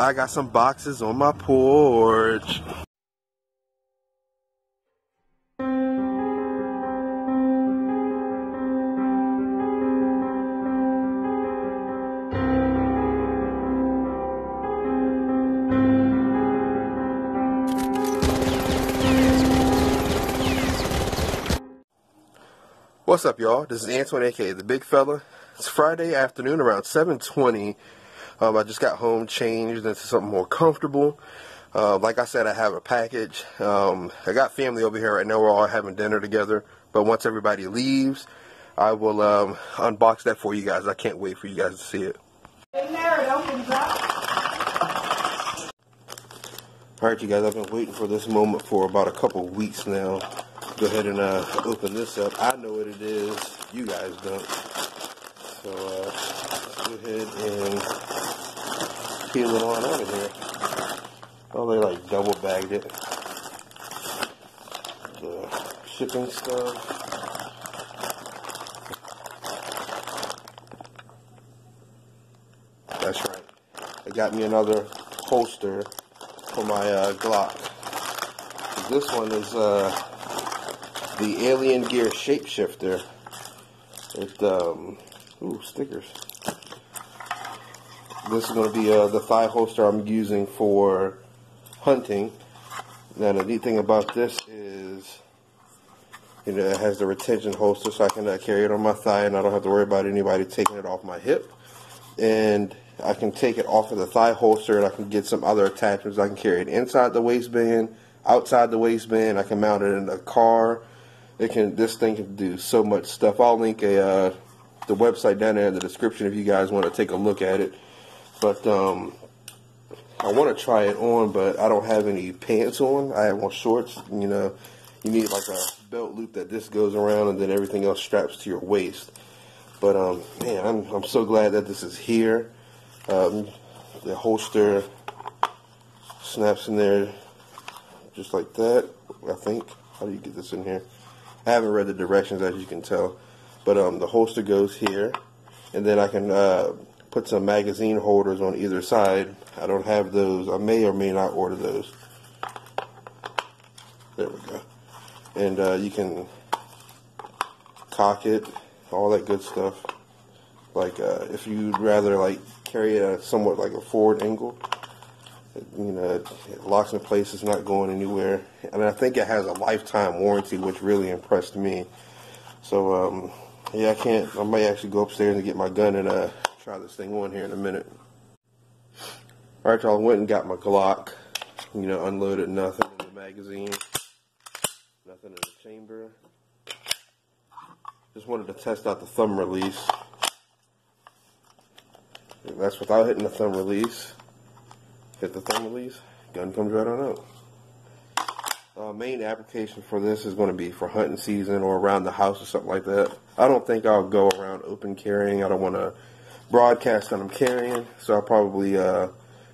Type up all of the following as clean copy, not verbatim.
I got some boxes on my porch. What's up, y'all? This is Antoine, aka the Bigfella. It's Friday afternoon around 7:20. I just got home, changed into something more comfortable. Like I said, I have a package. I got family over here right now. We're all having dinner together. But once everybody leaves, I will unbox that for you guys. I can't wait for you guys to see it. Alright, you guys, I've been waiting for this moment for about a couple weeks now. Go ahead and open this up. I know what it is. You guys don't. So let's go ahead and peel it on out of here. Oh, they like double bagged it. The shipping stuff. That's right. They got me another holster for my Glock. This one is the Alien Gear Shapeshifter. It, ooh, stickers. This is going to be the thigh holster I'm using for hunting. Now, the neat thing about this is, you know, it has the retention holster, so I can carry it on my thigh, and I don't have to worry about anybody taking it off my hip. And I can take it off of the thigh holster, and I can get some other attachments. I can carry it inside the waistband, outside the waistband. I can mount it in a car. This thing can do so much stuff. I'll link the website down there in the description if you guys want to take a look at it. But I want to try it on, but I don't have any pants on. I have on shorts. You know, you need like a belt loop that this goes around, and then everything else straps to your waist. But man, I'm so glad that this is here. The holster snaps in there just like that, I think. How do you get this in here? I haven't read the directions, as you can tell, but the holster goes here, and then I can put some magazine holders on either side. I don't have those. I may or may not order those. There we go. And you can cock it, all that good stuff. Like if you'd rather like carry it at somewhat like a forward angle, you know, it locks in place. It's not going anywhere, and I think it has a lifetime warranty, which really impressed me. So yeah, I might actually go upstairs and get my gun and try this thing on here in a minute. Alright, y'all, I went and got my Glock, you know, unloaded, nothing in the magazine, nothing in the chamber. Just wanted to test out the thumb release. And that's without hitting the thumb release. Hit the thumb release, gun comes right on out. Main application for this is going to be for hunting season or around the house or something like that. I don't think I'll go around open carrying. I don't want to broadcast that I'm carrying, so I'll probably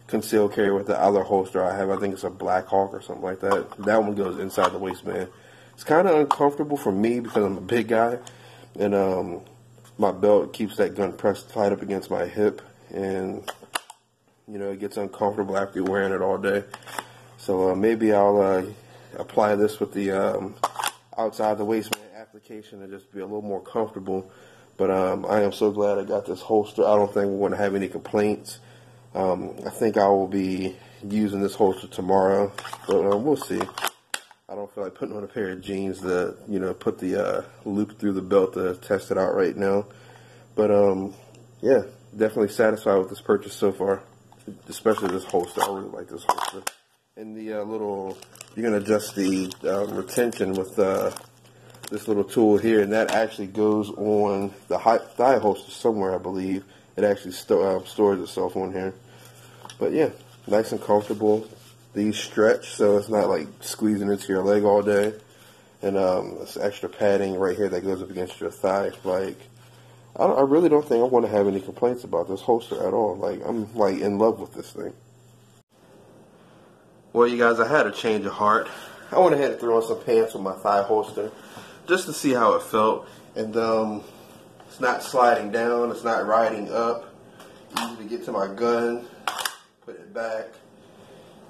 conceal carry with the other holster I have. I think it's a Black Hawk or something like that. That one goes inside the waistband. It's kind of uncomfortable for me because I'm a big guy, and my belt keeps that gun pressed tight up against my hip, and you know, it gets uncomfortable after you're wearing it all day. So maybe I'll apply this with the outside the waistband application and just be a little more comfortable. But I am so glad I got this holster. I don't think we're going to have any complaints. I think I will be using this holster tomorrow, but we'll see. I don't feel like putting on a pair of jeans to, you know, put the loop through the belt to test it out right now. But yeah, definitely satisfied with this purchase so far. Especially this holster. I really like this holster. And the little, you can adjust the retention with this little tool here, and that actually goes on the thigh holster somewhere, I believe. It actually stores itself on here. But yeah, nice and comfortable. These stretch, so it's not like squeezing into your leg all day. And this extra padding right here that goes up against your thigh. Like, I really don't think I want to have any complaints about this holster at all. Like, I'm like in love with this thing. Well, you guys, I had a change of heart. I went ahead and threw on some pants with my thigh holster just to see how it felt. And it's not sliding down, it's not riding up. Easy to get to my gun. put it back,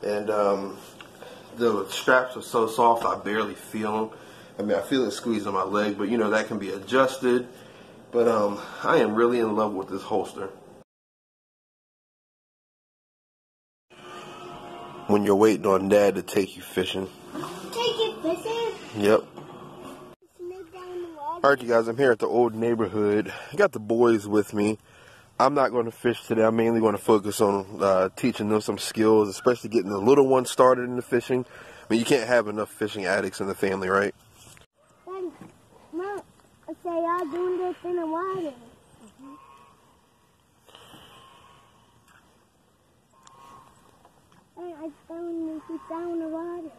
and the straps are so soft I barely feel them. I mean, I feel it squeezing my leg, but you know, that can be adjusted. But I am really in love with this holster. When you're waiting on Dad to take you fishing. Take you fishing? Yep. Alright, you guys, I'm here at the old neighborhood. I got the boys with me. I'm not going to fish today. I'm mainly going to focus on teaching them some skills, especially getting the little ones started in the fishing. I mean, you can't have enough fishing addicts in the family, right? Mom, say y'all doing this in the water. I found the water.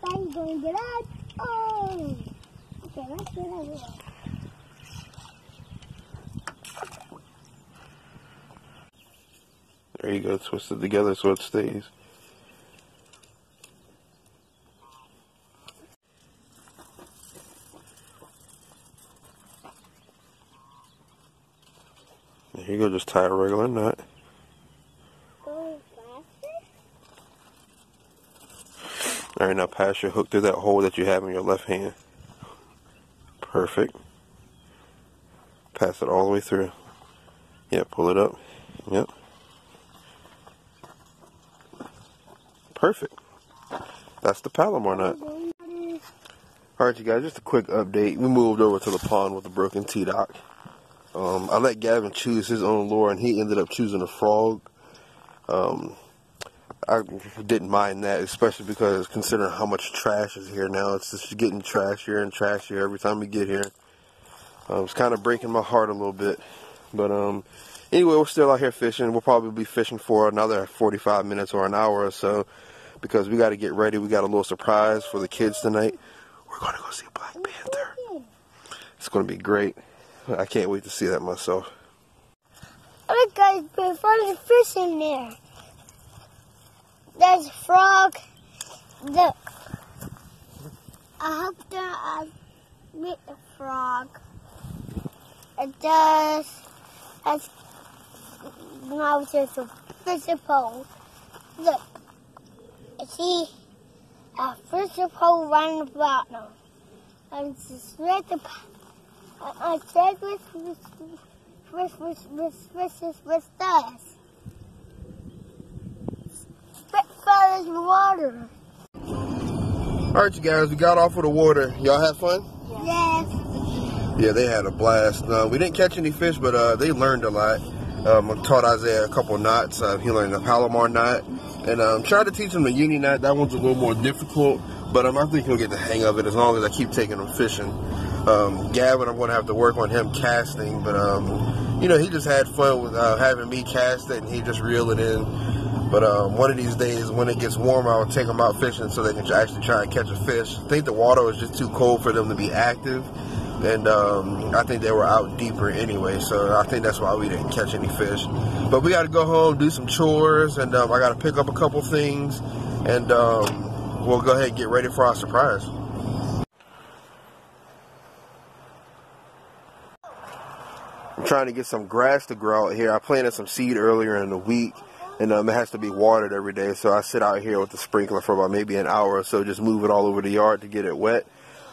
Now you're going to get out. Oh! Okay, let's get out of here. There you go, twist it together so it stays. There you go, just tie a regular knot. Going faster? Alright, now pass your hook through that hole that you have in your left hand. Perfect. Pass it all the way through. Yep, pull it up. Yep. Perfect. That's the Palomar nut. Alright, you guys, just a quick update. We moved over to the pond with the broken T-Dock. I let Gavin choose his own lure, and he ended up choosing a frog. I didn't mind that, especially because considering how much trash is here now, it's just getting trashier and trashier every time we get here. It's kind of breaking my heart a little bit. But anyway, we're still out here fishing. We'll probably be fishing for another 45 minutes or an hour or so, because we got to get ready. We got a little surprise for the kids tonight. We're going to go see Black Panther. It's going to be great. I can't wait to see that myself. Look, guys, there's a fish in there. There's a frog. Look. I hope that I meet the frog. It does. Now there's a fishing pole. Look. See a fishing pole right in the bottom. And just read the. I said with us. Bigfella's water. Alright, you guys, we got off of the water. Y'all have fun? Yes. Yeah, they had a blast. We didn't catch any fish, but they learned a lot. I taught Isaiah a couple knots. He learned the Palomar knot. And tried to teach him the uni knot. That one's a little more difficult, but I think he'll get the hang of it as long as I keep taking him fishing. Gavin, I'm going to have to work on him casting, but you know, he just had fun with having me cast it, and he just reel it in. But one of these days, when it gets warmer, I'll take them out fishing so they can actually try and catch a fish. I think the water was just too cold for them to be active, and I think they were out deeper anyway, so I think that's why we didn't catch any fish. But we got to go home, do some chores, and I got to pick up a couple things, and we'll go ahead and get ready for our surprise. I'm trying to get some grass to grow out here. I planted some seed earlier in the week, and it has to be watered every day. So I sit out here with the sprinkler for about maybe an hour or so, just move it all over the yard to get it wet.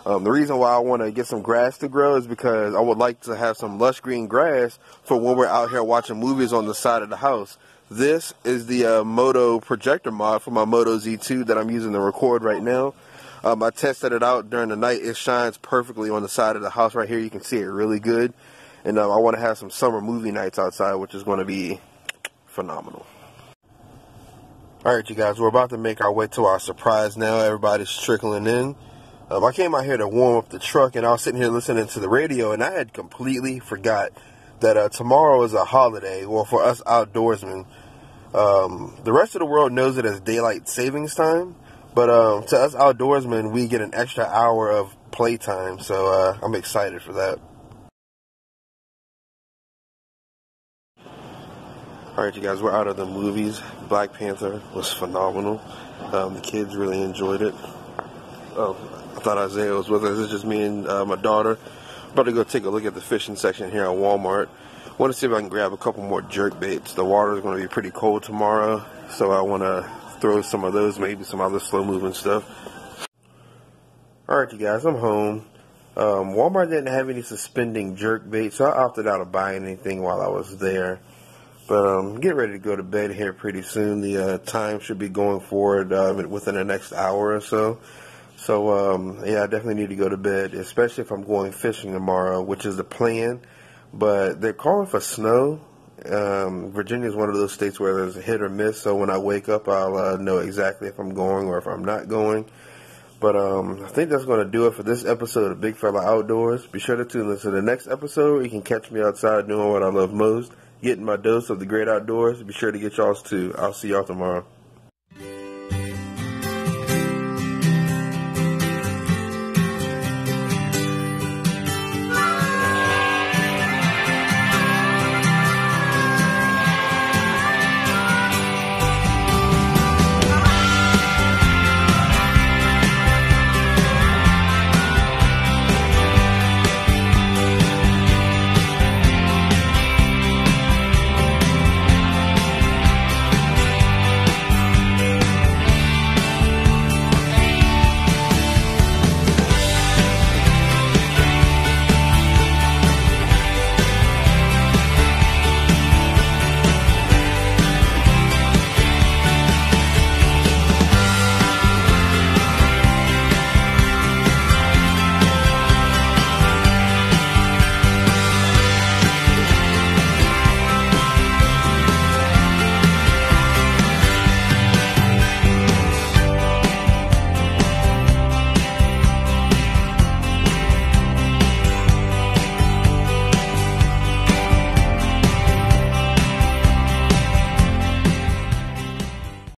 The reason why I want to get some grass to grow is because I would like to have some lush green grass for when we're out here watching movies on the side of the house. This is the Moto projector mod for my Moto Z2 that I'm using to record right now. I tested it out during the night. It shines perfectly on the side of the house right here. You can see it really good. And I want to have some summer movie nights outside, which is going to be phenomenal. Alright, you guys, we're about to make our way to our surprise now. Everybody's trickling in. I came out here to warm up the truck, and I was sitting here listening to the radio, and I had completely forgot that tomorrow is a holiday. Well, for us outdoorsmen, the rest of the world knows it as daylight savings time, but to us outdoorsmen, we get an extra hour of playtime, so I'm excited for that. Alright, you guys, we're out of the movies. Black Panther was phenomenal. The kids really enjoyed it. Oh, I thought Isaiah was with us. It's just me and my daughter. About to go take a look at the fishing section here at Walmart. Want to see if I can grab a couple more jerk baits. The water is going to be pretty cold tomorrow, so I want to throw some of those, maybe some other slow moving stuff. Alright you guys, I'm home. Walmart didn't have any suspending jerk bait, so I opted out of buying anything while I was there. But get ready to go to bed here pretty soon. The time should be going forward within the next hour or so. So yeah, I definitely need to go to bed, especially if I'm going fishing tomorrow, which is the plan. But they're calling for snow. Virginia is one of those states where there's a hit or miss, so when I wake up, I'll know exactly if I'm going or if I'm not going. But I think that's going to do it for this episode of Bigfella Outdoors. Be sure to tune in to the next episode where you can catch me outside doing what I love most, getting my dose of the great outdoors. Be sure to get y'all's too. I'll see y'all tomorrow.